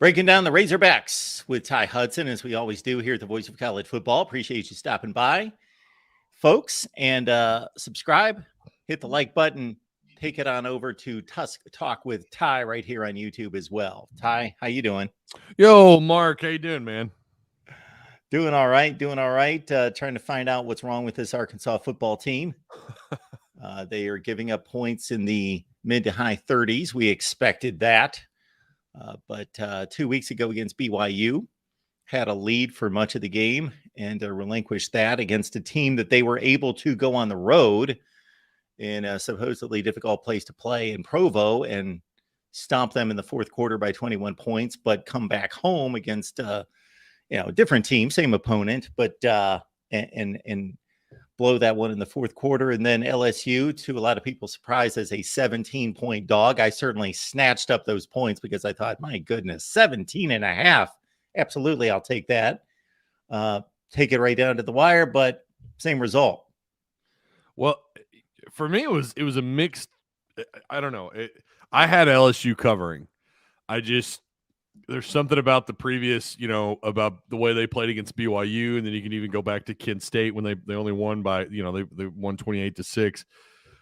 Breaking down the Razorbacks with Ty Hudson, as we always do here at the Voice of College Football. Appreciate you stopping by, folks, and subscribe, hit the like button, take it on over to Tusk Talk with Ty right here on YouTube as well. Ty, how you doing? Yo, Mark, how you doing, man? Doing all right, trying to find out what's wrong with this Arkansas football team. They are giving up points in the mid to high 30s. We expected that. But 2 weeks ago against BYU, had a lead for much of the game and relinquished that against a team that they were able to go on the road in a supposedly difficult place to play in Provo and stomp them in the fourth quarter by 21 points, but come back home against a different team, same opponent, but and blow that one in the fourth quarter. And then LSU, to a lot of people's surprise, as a 17-point dog. I certainly snatched up those points because I thought, my goodness, 17 and a half. Absolutely, I'll take that. Take it right down to the wire, but same result. Well, for me, it was a mixed. I don't know. I had LSU covering. There's something about the previous, about the way they played against BYU, and then you can even go back to Kent State when they only won by, they won 28-6.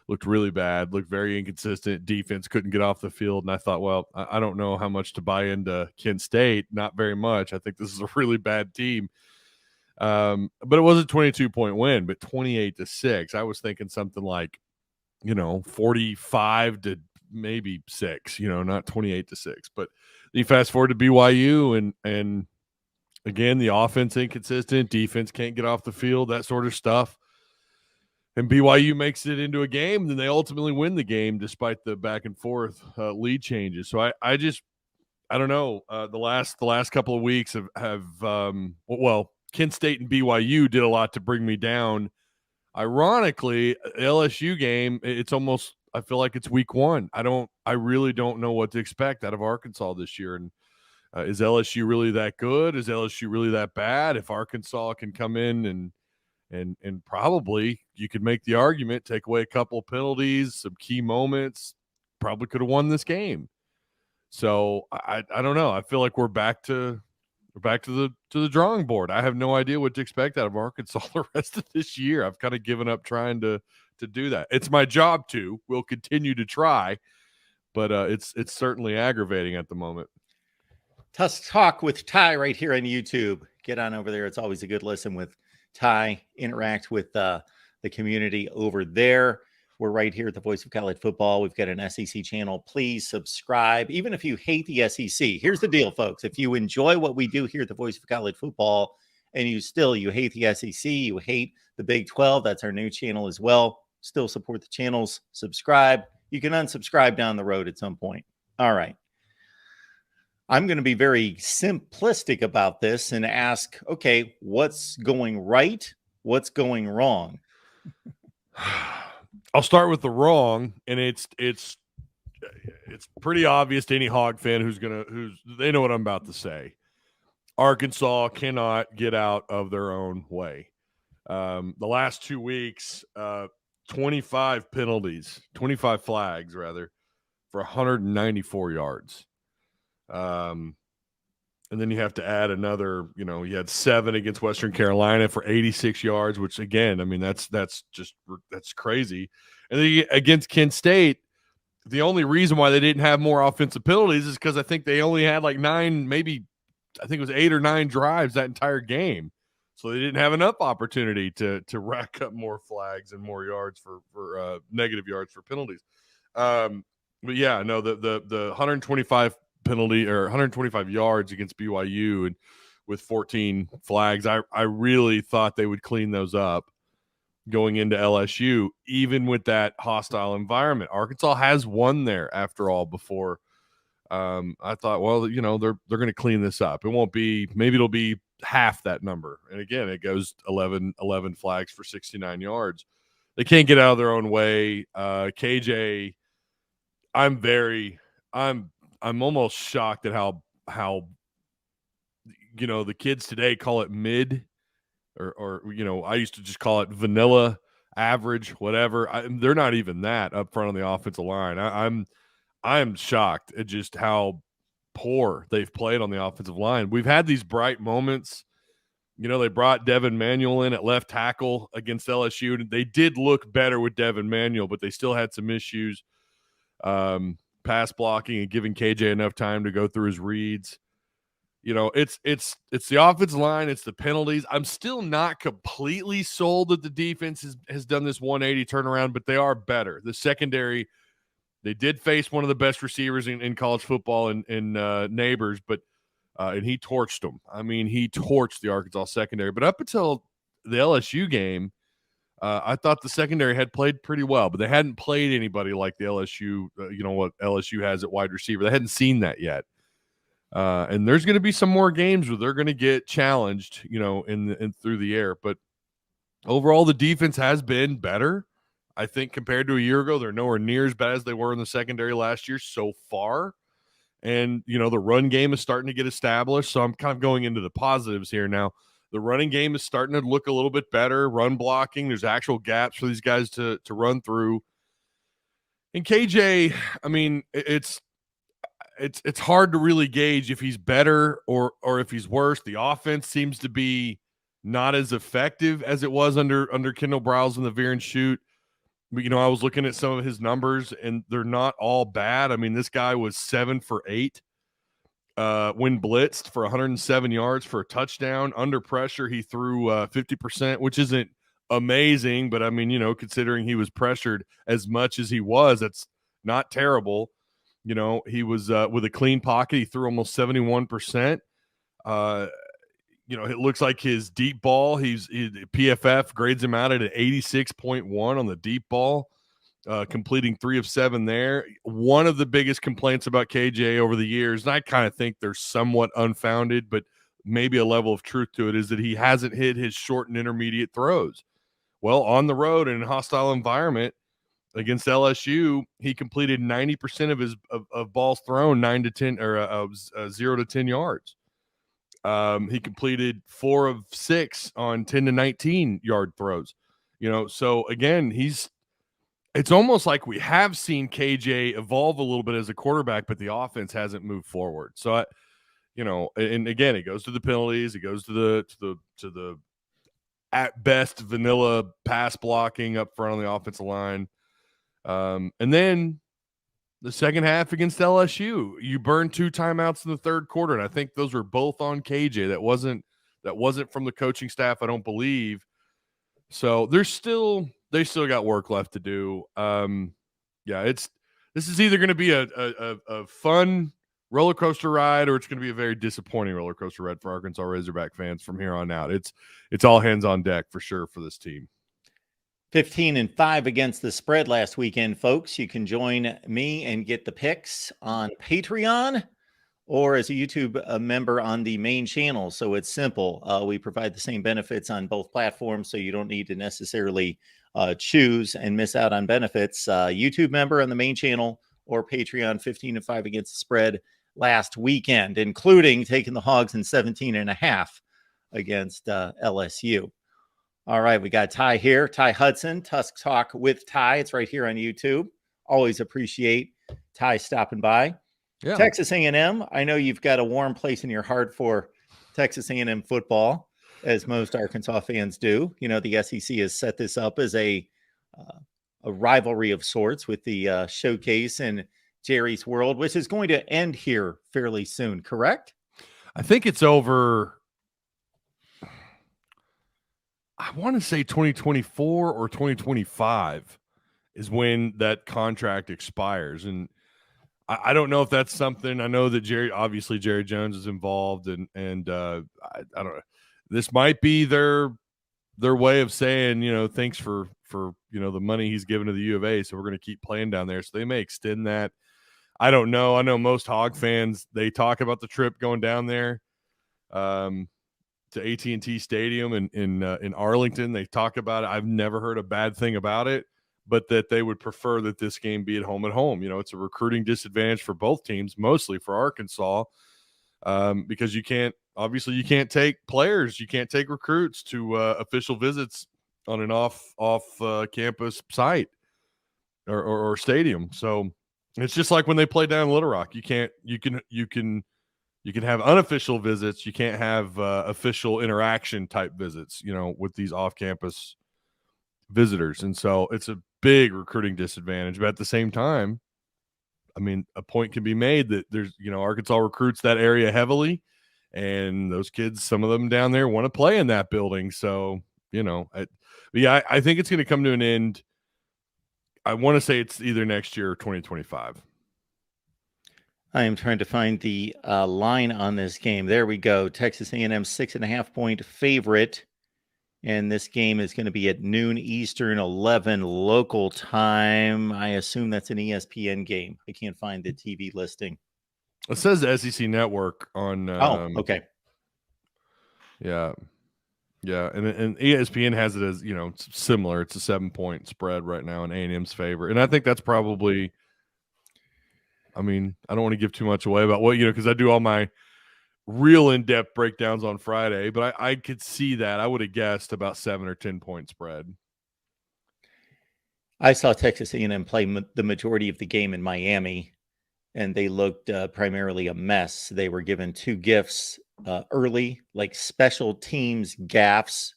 Looked really bad, looked very inconsistent. Defense couldn't get off the field, and I thought, well, I don't know how much to buy into Kent State. Not very much. I think this is a really bad team. But it was a 22-point win, but 28-6. I was thinking something like, 45 to maybe 6, not 28-6. But you fast forward to BYU, and again, the offense inconsistent, defense can't get off the field, that sort of stuff. And BYU makes it into a game, and then they ultimately win the game despite the back and forth lead changes. So I don't know. The last couple of weeks have Kent State and BYU did a lot to bring me down. Ironically, LSU game, it's almost, I feel like it's week one. I really don't know what to expect out of Arkansas this year. And is LSU really that good? Is LSU really that bad? If Arkansas can come in and probably, you could make the argument, take away a couple of penalties, some key moments, probably could have won this game. So I don't know. I feel like we're back to the drawing board. I have no idea what to expect out of Arkansas the rest of this year. I've kind of given up trying to do that. It's my job to. We'll continue to try, but it's certainly aggravating at the moment. Tusk Talk with Ty right here on YouTube. Get on over there. It's always a good listen with Ty. Interact with the community over there. We're right here at the Voice of College Football. We've got an SEC channel. Please subscribe. Even if you hate the SEC, here's the deal, folks. If you enjoy what we do here at the Voice of College Football and you hate the SEC, you hate the Big 12, that's our new channel as well. Still support the channels. Subscribe. You can unsubscribe down the road at some point. All right. I'm going to be very simplistic about this and ask, okay, what's going right? What's going wrong? I'll start with the wrong, and it's pretty obvious to any Hog fan who's they know what I'm about to say. Arkansas cannot get out of their own way. The last 2 weeks, 25 flags rather, for 194 yards. And then you have to add another, you had 7 against Western Carolina for 86 yards, which again, I mean, that's crazy. And then against Kent State, the only reason why they didn't have more offensive penalties is because I think they only had like 9, maybe I think it was 8 or 9 drives that entire game. So they didn't have enough opportunity to rack up more flags and more yards for negative yards for penalties. But yeah, no, the 125 penalty or 125 yards against BYU and with 14 flags, I really thought they would clean those up going into LSU, even with that hostile environment. Arkansas has won there after all before. I thought, well, they're going to clean this up. It won't be, maybe it'll be half that number. And again, it goes 11 flags for 69 yards. They can't get out of their own way. KJ, I'm almost shocked at how the kids today call it mid or I used to just call it vanilla, average, whatever. They're not even that up front on the offensive line. I'm shocked at just how poor they've played on the offensive line. We've had these bright moments. You know, they brought Devin Manuel in at left tackle against LSU. They did look better with Devin Manuel, but they still had some issues pass blocking and giving KJ enough time to go through his reads. You know, it's the offensive line, it's the penalties. I'm still not completely sold that the defense has done this 180 turnaround, but they are better. The secondary, they did face one of the best receivers in college football in Neighbors, but and he torched them. I mean, he torched the Arkansas secondary. But up until the LSU game, I thought the secondary had played pretty well, but they hadn't played anybody like the LSU, what LSU has at wide receiver. They hadn't seen that yet. And there's going to be some more games where they're going to get challenged, in through the air. But overall, the defense has been better. I think compared to a year ago, they're nowhere near as bad as they were in the secondary last year so far. And, the run game is starting to get established. So I'm kind of going into the positives here now. The running game is starting to look a little bit better. Run blocking, there's actual gaps for these guys to run through. And KJ, I mean, it's hard to really gauge if he's better or if he's worse. The offense seems to be not as effective as it was under Kendall Briles in the veer and shoot. But, I was looking at some of his numbers, and they're not all bad. I mean, this guy was 7 for 8 when blitzed for 107 yards for a touchdown. Under pressure, he threw 50%, which isn't amazing. But, I mean, considering he was pressured as much as he was, that's not terrible. He was with a clean pocket. He threw almost 71%. It looks like his deep ball, PFF grades him out at an 86.1 on the deep ball, completing 3 of 7 there. One of the biggest complaints about KJ over the years, and I kind of think they're somewhat unfounded, but maybe a level of truth to it, is that he hasn't hit his short and intermediate throws. Well, on the road in a hostile environment against LSU, he completed 90% of his of balls thrown 9 to 10 or 0 to 10 yards. He completed 4 of 6 on 10 to 19 yard throws. So again, it's almost like we have seen KJ evolve a little bit as a quarterback, but the offense hasn't moved forward. So and again, it goes to the penalties, it goes to the at best vanilla pass blocking up front on the offensive line. And then the second half against LSU, you burned 2 timeouts in the third quarter, and I think those were both on KJ. That wasn't from the coaching staff, I don't believe. So they still got work left to do. This is either going to be a fun roller coaster ride, or it's going to be a very disappointing roller coaster ride for Arkansas Razorback fans from here on out. It's all hands on deck for sure for this team. 15-5 against the spread last weekend, folks. You can join me and get the picks on Patreon or as a YouTube member on the main channel. So it's simple. We provide the same benefits on both platforms, so you don't need to necessarily choose and miss out on benefits. YouTube member on the main channel or Patreon, 15-5 against the spread last weekend, including taking the Hogs in 17.5 against LSU. All right, we got Ty here, Ty Hudson, Tusk Talk with Ty. It's right here on YouTube. Always appreciate Ty stopping by. Yeah. Texas A&M, I know you've got a warm place in your heart for Texas A&M football, as most Arkansas fans do. The SEC has set this up as a rivalry of sorts with the showcase in Jerry's World, which is going to end here fairly soon, correct? I think it's over. I want to say 2024 or 2025 is when that contract expires. And I don't know if that's something. I know that Jerry Jones is involved, and I don't know. This might be their way of saying, thanks for the money he's given to the U of A, so we're going to keep playing down there. So they may extend that. I don't know. I know most Hog fans, they talk about the trip going down there. To AT&T Stadium in Arlington. They talk about it. I've never heard a bad thing about it, but that they would prefer that this game be at home. It's a recruiting disadvantage for both teams, mostly for Arkansas, because you can't take players, you can't take recruits to official visits on an off campus site or stadium. So It's just like when they play down in Little Rock. You can have unofficial visits. You can't have official interaction type visits, with these off-campus visitors. And so it's a big recruiting disadvantage. But at the same time, I mean, a point can be made that there's, Arkansas recruits that area heavily, and those kids, some of them down there want to play in that building. So, I think it's going to come to an end. I want to say it's either next year or 2025. I am trying to find the line on this game. There we go. Texas A&M 6.5-point favorite. And this game is going to be at noon Eastern, 11 local time. I assume that's an ESPN game. I can't find the TV listing. It says the SEC Network on. Okay. Yeah. Yeah. And ESPN has it as, it's similar. It's a 7-point spread right now in A&M's favor. And I think that's probably, I mean, I don't want to give too much away about what, because I do all my real in-depth breakdowns on Friday, but I could see that. I would have guessed about 7 or 10-point spread. I saw Texas A&M play the majority of the game in Miami, and they looked primarily a mess. They were given 2 gifts early, like special teams gaffes,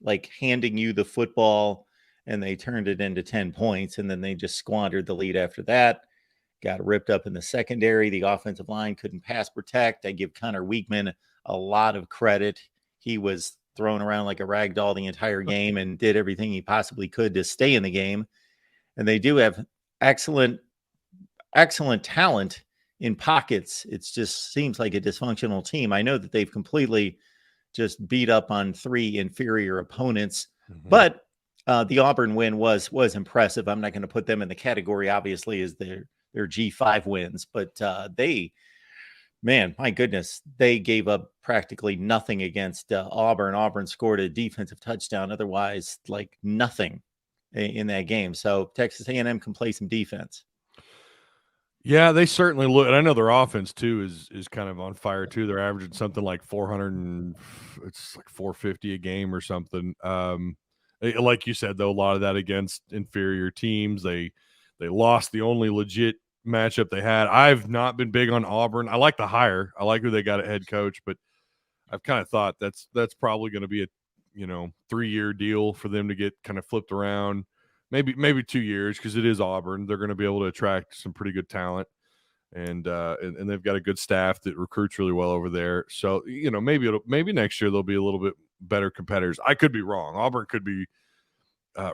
like handing you the football, and they turned it into 10 points, and then they just squandered the lead after that. Got ripped up in the secondary. The offensive line couldn't pass protect. I give Connor Weekman a lot of credit. He was thrown around like a rag doll the entire game and did everything he possibly could to stay in the game. And they do have excellent talent in pockets. It just seems like a dysfunctional team. I know that they've completely just beat up on 3 inferior opponents, but the Auburn win was impressive. I'm not going to put them in the category, obviously, as their G5 wins, but my goodness, they gave up practically nothing against Auburn. Auburn scored a defensive touchdown, otherwise like nothing in that game. So Texas A&M can play some defense. Yeah, they certainly look. And I know their offense too is kind of on fire too. They're averaging something like 400 and it's like 450 a game or something. Like you said, though, a lot of that against inferior teams. They lost the only legit matchup they had. I've not been big on Auburn. I like the hire. I like who they got at head coach, but I've kind of thought that's probably going to be a 3-year deal for them to get kind of flipped around. Maybe 2 years, because it is Auburn. They're going to be able to attract some pretty good talent, and they've got a good staff that recruits really well over there. So maybe next year they'll be a little bit better competitors. I could be wrong. Auburn could be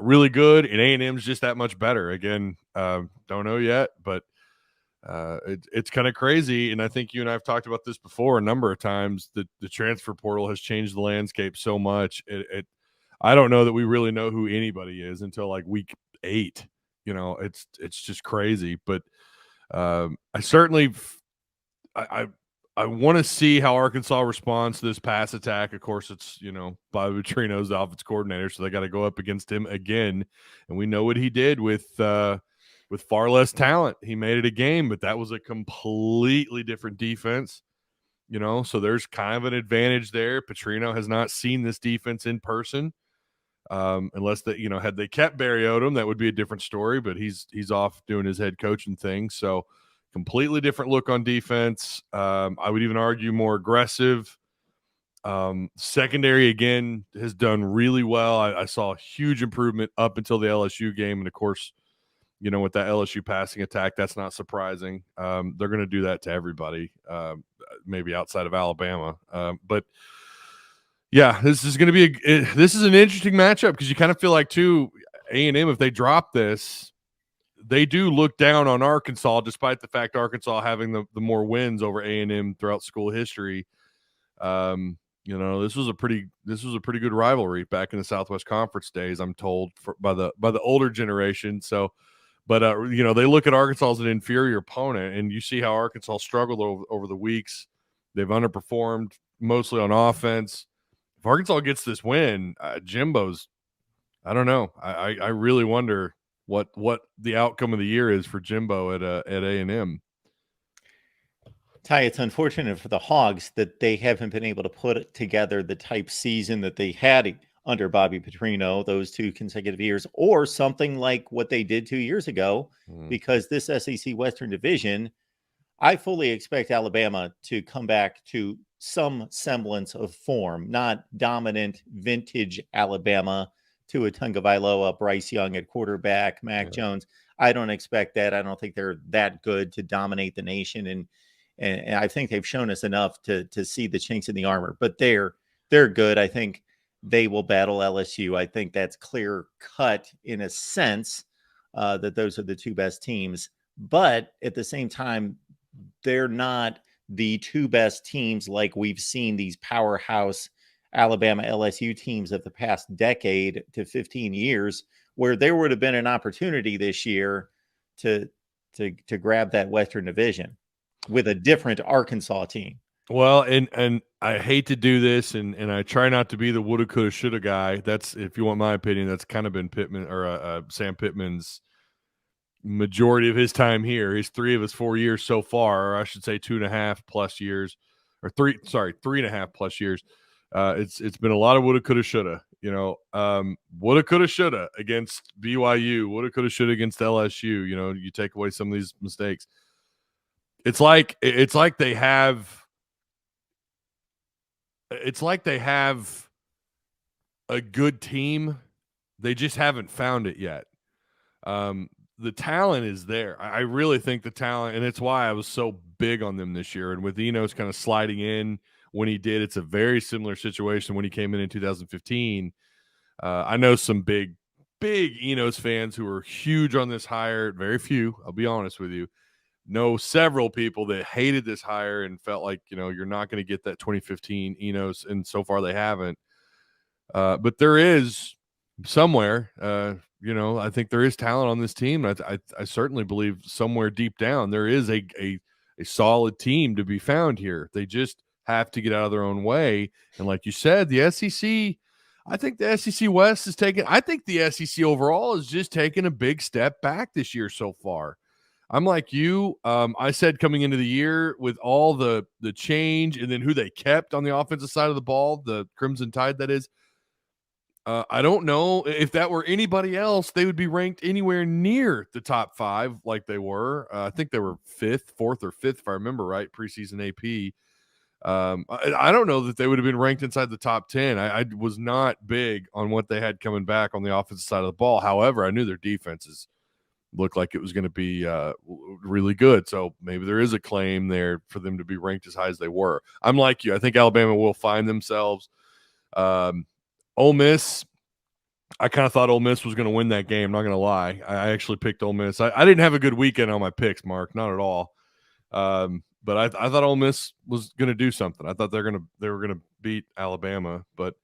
really good, and A&M's just that much better. Again, don't know yet, but it's kind of crazy. And I think you and I have talked about this before a number of times, that the transfer portal has changed the landscape so much. I don't know that we really know who anybody is until like week 8. It's just crazy. But I certainly I want to see how Arkansas responds to this pass attack. Of course, it's, Bobby Petrino's the offense coordinator, so they got to go up against him again. And we know what he did with far less talent. He made it a game, but that was a completely different defense. So there's kind of an advantage there. Petrino has not seen this defense in person, unless that, had they kept Barry Odom, that would be a different story. But he's off doing his head coaching thing, so completely different look on defense. I would even argue more aggressive. Secondary, again, has done really well. I saw a huge improvement up until the LSU game. And, of course, with that LSU passing attack, that's not surprising. They're going to do that to everybody, maybe outside of Alabama. But, yeah, this is going to be this is an interesting matchup, because you kind of feel like, too, A&M, if they drop this, they do look down on Arkansas, despite the fact Arkansas having the more wins over A&M throughout school history. This was a pretty good rivalry back in the Southwest Conference days, I'm told, by the older generation. So, but they look at Arkansas as an inferior opponent, and you see how Arkansas struggled over the weeks. They've underperformed mostly on offense. If Arkansas gets this win, Jimbo's, I don't know. I really wonder what the outcome of the year is for Jimbo at A&M. Ty, it's unfortunate for the Hogs that they haven't been able to put together the type season that they had under Bobby Petrino those 2 consecutive years, or something like what they did 2 years ago, because this SEC Western Division, I fully expect Alabama to come back to some semblance of form, not dominant vintage Alabama to a Tagovailoa, Bryce Young at quarterback, Mac Jones. I don't expect that. I don't think they're that good to dominate the nation, and I think they've shown us enough to see the chinks in the armor. But they're good. I think they will battle LSU. I think that's clear cut in a sense, that those are the two best teams. But at the same time, they're not the two best teams like we've seen these powerhouse Alabama LSU teams of the past decade to 15 years, where there would have been an opportunity this year to grab that Western Division with a different Arkansas team. Well, and I hate to do this, and I try not to be the woulda, coulda, shoulda guy. That's, if you want my opinion, that's kind of been Pittman or Sam Pittman's majority of his time here. His 3 of his 4 years so far, or I should say 2.5 plus years, or 3.5 plus years. It's been a lot of woulda, coulda, shoulda. Woulda, coulda, shoulda against BYU. Woulda, coulda, shoulda against LSU. You take away some of these mistakes. It's like they have. It's like they have a good team. They just haven't found it yet. The talent is there. I really think the talent, and it's why I was so big on them this year. And with Enos kind of sliding in when he did, it's a very similar situation when he came in 2015. I know some big Enos fans who are huge on this hire. Very few, I'll be honest with you. Know several people that hated this hire and felt like, you're not going to get that 2015 Enos, and so far they haven't. But there is somewhere, I think there is talent on this team. I certainly believe somewhere deep down there is a solid team to be found here. They just have to get out of their own way. And like you said, the SEC, I think the SEC West is taking. I think the SEC overall is just taking a big step back this year so far. I'm like you. I said coming into the year, with all the change and then who they kept on the offensive side of the ball, the Crimson Tide, that is. I don't know if that were anybody else, they would be ranked anywhere near the top 5 like they were. I think they were 4th or 5th, if I remember right, preseason AP. I don't know that they would have been ranked inside the top 10. I was not big on what they had coming back on the offensive side of the ball. However, I knew their defenses looked like it was going to be really good. So maybe there is a claim there for them to be ranked as high as they were. I'm like you. I think Alabama will find themselves. Ole Miss, I kind of thought Ole Miss was going to win that game. Not going to lie. I actually picked Ole Miss. I didn't have a good weekend on my picks, Mark. Not at all. But I thought Ole Miss was going to do something. I thought they were going to beat Alabama. But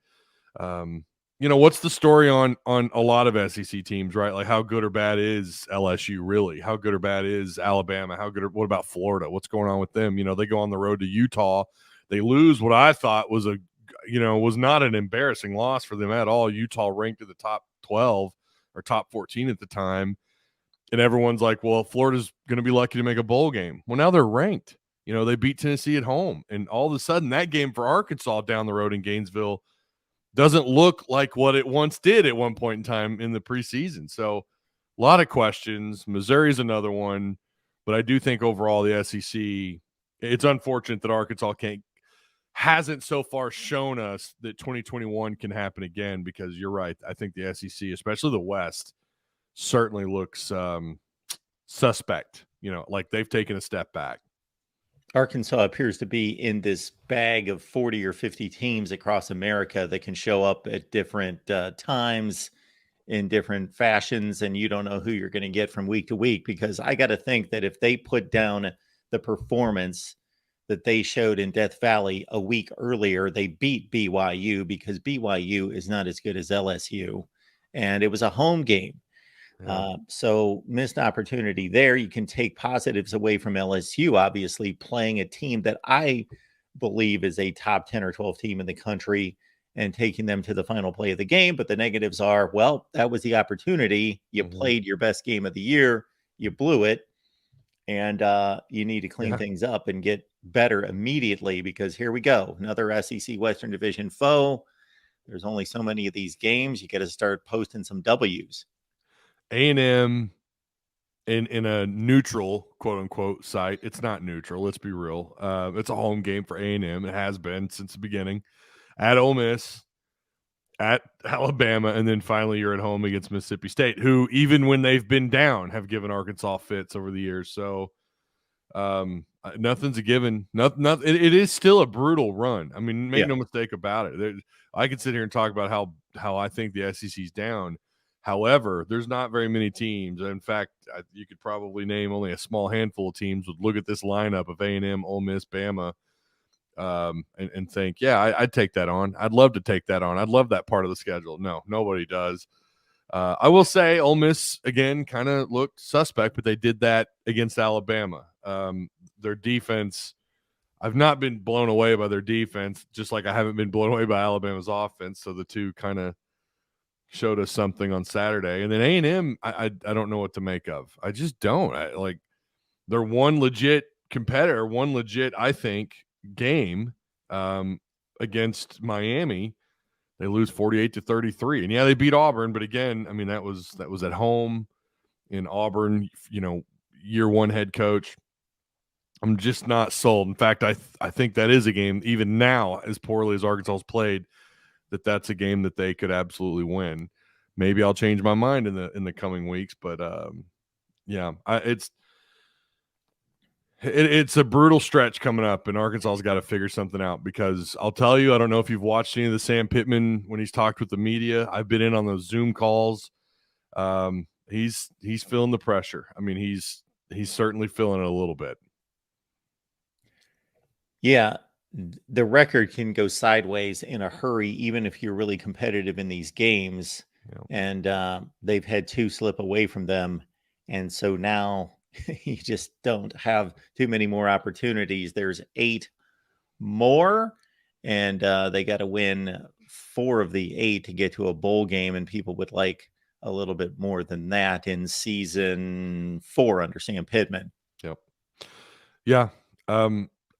what's the story on a lot of SEC teams, right? Like, how good or bad is LSU really? How good or bad is Alabama? What about Florida? What's going on with them? They go on the road to Utah. They lose what I thought was was not an embarrassing loss for them at all. Utah ranked at the top 12 or top 14 at the time. And everyone's like, well, Florida's going to be lucky to make a bowl game. Well, now they're ranked. They beat Tennessee at home. And all of a sudden, that game for Arkansas down the road in Gainesville doesn't look like what it once did at one point in time in the preseason. So a lot of questions. Missouri's another one. But I do think overall the SEC, it's unfortunate that Arkansas hasn't so far shown us that 2021 can happen again, because you're right. I think the SEC, especially the West, certainly looks suspect, like they've taken a step back. Arkansas appears to be in this bag of 40 or 50 teams across America that can show up at different times in different fashions, and you don't know who you're going to get from week to week, because I got to think that if they put down the performance that they showed in Death Valley a week earlier, they beat BYU, because BYU is not as good as LSU, and it was a home game. Yeah. So missed opportunity there. You can take positives away from LSU, obviously playing a team that I believe is a top 10 or 12 team in the country and taking them to the final play of the game. But the negatives are, well, that was the opportunity. You played your best game of the year. You blew it. And you need to clean things up and get better immediately, because here we go. Another SEC Western Division foe. There's only so many of these games. You got to start posting some W's. A&M in a neutral, quote unquote, site. It's not neutral. Let's be real. It's a home game for A&M. It has been since the beginning. At Ole Miss, at Alabama, and then finally you're at home against Mississippi State, who even when they've been down have given Arkansas fits over the years. So nothing's a given. It is still a brutal run. I mean, make no mistake about it. I could sit here and talk about how I think the SEC's down. However, there's not very many teams. In fact, you could probably name only a small handful of teams would look at this lineup of A&M, Ole Miss, Bama, and think, yeah, I'd take that on. I'd love to take that on. I'd love that part of the schedule. No, nobody does. I will say Ole Miss, again, kind of looked suspect, but they did that against Alabama. Their defense, I've not been blown away by their defense, just like I haven't been blown away by Alabama's offense. So the two kind of showed us something on Saturday. And then A&M, I don't know what to make of. I just don't. They're one legit competitor, one legit, I think, game against Miami. They lose 48-33. And yeah, they beat Auburn, but again, I mean, that was at home in Auburn, year one head coach. I'm just not sold. In fact, I think that is a game, even now, as poorly as Arkansas's played, that's a game that they could absolutely win. Maybe I'll change my mind in the coming weeks, but yeah, it's a brutal stretch coming up, and Arkansas's got to figure something out, because I'll tell you, I don't know if you've watched any of the Sam Pittman when he's talked with the media. I've been in on those Zoom calls. He's feeling the pressure. I mean, he's certainly feeling it a little bit. Yeah, the record can go sideways in a hurry, even if you're really competitive in these games. Yeah. And they've had two slip away from them. And so now you just don't have too many more opportunities. There's 8 more, and they got to win 4 of the 8 to get to a bowl game. And people would like a little bit more than that in season 4 under Sam Pittman. Yep. Yeah.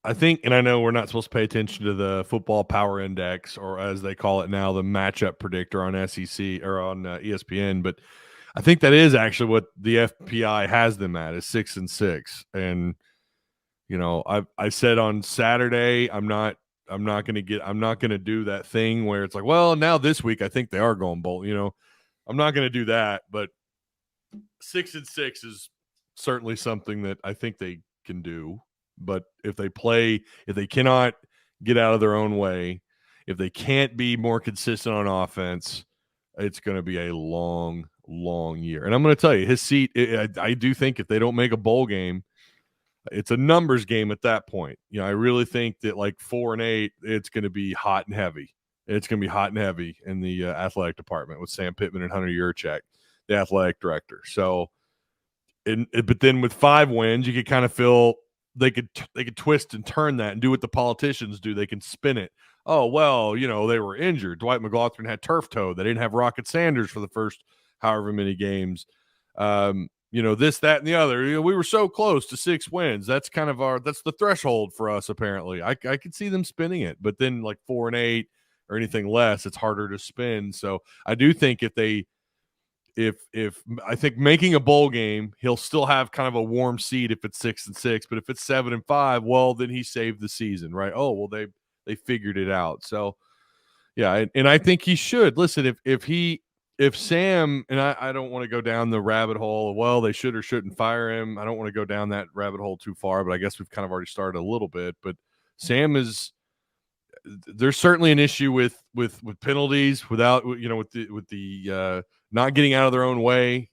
I think, and I know we're not supposed to pay attention to the football power index, or as they call it now, the matchup predictor on SEC or on ESPN, but I think that is actually what the FPI has them at, is 6-6. And, I said on Saturday, I'm not going to do that thing where it's like, well, now this week, I think they are going bowl, I'm not going to do that, but 6-6 is certainly something that I think they can do. But if they cannot get out of their own way, if they can't be more consistent on offense, it's going to be a long, long year. And I'm going to tell you, his seat, I do think if they don't make a bowl game, it's a numbers game at that point. I really think that like 4-8, it's going to be hot and heavy. It's going to be hot and heavy in the athletic department with Sam Pittman and Hunter Yurchak, the athletic director. So, but then with 5 wins, you could kind of feel they could twist and turn that and do what the politicians do. They can spin it. Oh, well, they were injured. Dwight McGlothern had turf toe. They didn't have Rocket Sanders for the first however many games. This, that, and the other. We were so close to 6 wins. That's kind of that's the threshold for us, apparently. I could see them spinning it, but then like 4-8 or anything less, it's harder to spin. So I do think if I think making a bowl game, he'll still have kind of a warm seat if it's 6-6, but if it's 7-5, well, then he saved the season, right? Oh, well, they figured it out. So yeah, and I think he should listen. If Sam, and I don't want to go down the rabbit hole, well, they should or shouldn't fire him. I don't want to go down that rabbit hole too far, but I guess we've kind of already started a little bit. But Sam there's certainly an issue with penalties, without with the not getting out of their own way.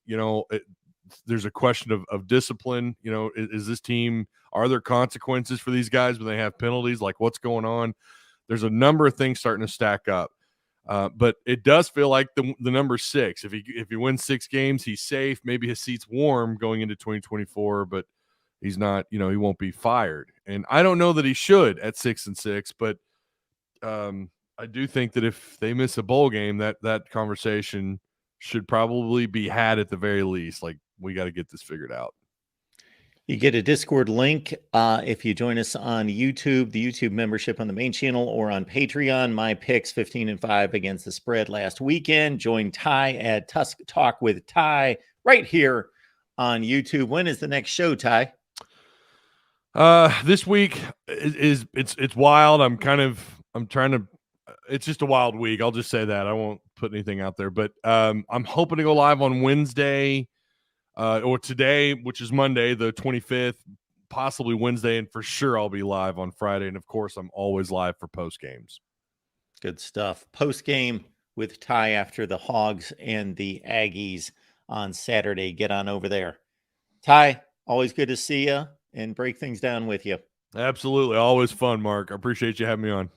There's a question of discipline. Is this team, are there consequences for these guys when they have penalties? Like, what's going on? There's a number of things starting to stack up. But it does feel like the number 6. If he wins 6 games, he's safe. Maybe his seat's warm going into 2024, but he's not. He won't be fired. And I don't know that he should at 6-6, but I do think that if they miss a bowl game, that conversation should probably be had at the very least. Like, we got to get this figured out. You get a Discord link if you join us on YouTube, the YouTube membership on the main channel, or on Patreon. My picks 15-5 against the spread last weekend. Join Ty at Tusk Talk with Ty right here on YouTube. When is the next show, Ty? This week it's wild. I'm trying to. It's just a wild week. I'll just say that. I won't put anything out there, but I'm hoping to go live on Wednesday. Or today, which is Monday, the 25th, possibly Wednesday, and for sure I'll be live on Friday. And of course, I'm always live for post games. Good stuff. Post game with Ty after the Hogs and the Aggies on Saturday. Get on over there. Ty, always good to see you and break things down with you. Absolutely. Always fun, Mark. I appreciate you having me on.